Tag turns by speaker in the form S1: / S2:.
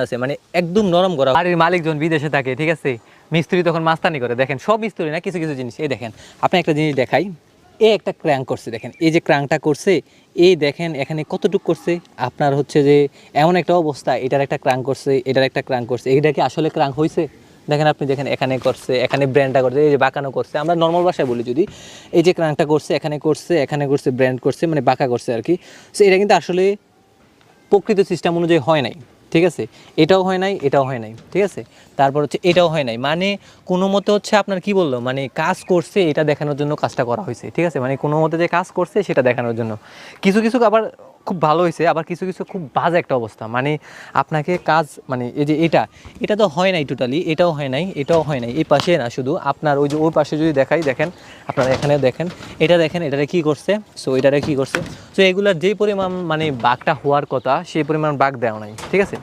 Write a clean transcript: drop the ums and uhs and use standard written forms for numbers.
S1: আছে, মানে একদম নরম করা। বাড়ির মালিকজন বিদেশে থাকে, ঠিক আছে, মিস্ত্রি তখন মাস্তানি করে। দেখেন সব মিস্ত্রি না, কিছু কিছু জিনিস। এই দেখেন, আপনি একটা জিনিস দেখাই, এই একটা ক্র্যাঙ্ক করছে, দেখেন এই যে ক্র্যাঙ্কটা করছে, এই দেখেন এখানে কতটুক করছে আপনার হচ্ছে যে এমন একটা অবস্থা, এটার একটা ক্র্যাঙ্ক করছে, এটার একটা ক্র্যাঙ্ক করছে, এইটা কি আসলে ক্র্যাঙ্ক হয়েছে? দেখেন আপনি দেখেন, এখানে করছে, এখানে ব্র্যান্ডটা করছে, এই যে বাঁকানো করছে, আমরা নর্মাল ভাষায় বলি যদি, এই যে ক্র্যাঙ্কটা করছে, এখানে করছে, এখানে করছে, ব্র্যান্ড করছে, মানে বাঁকা করছে আর কি। সো এটা কিন্তু আসলে প্রকৃত সিস্টেম অনুযায়ী হয় নাই, ঠিক আছে, এটাও হয় নাই, এটাও হয় নাই, ঠিক আছে, তারপর হচ্ছে এটাও হয় নাই, মানে কোনো মতে হচ্ছে আপনার কি বললো, মানে কাজ করছে এটা দেখানোর জন্য কাজটা করা হয়েছে, ঠিক আছে, মানে কোনো মতে যে কাজ করছে সেটা দেখানোর জন্য। কিছু কিছু আবার খুব ভালো হয়েছে, আবার কিছু কিছু খুব বাজে একটা অবস্থা, মানে আপনাকে কাজ, মানে এই যে এটা, এটা তো হয় নাই টোটালি, এটাও হয় নাই, এটাও হয় নাই, এই পাশে না, শুধু আপনার ওই যে ওই পাশে যদি দেখাই, দেখেন আপনারা এখানে দেখেন, এটা দেখেন, এটারে কী করছে, সো এটারে কী করছে, সো এগুলার যেই পরিমাণ মানে বাঘটা হওয়ার কথা সেই পরিমাণ বাঘ দেওয়া নাই, ঠিক আছে।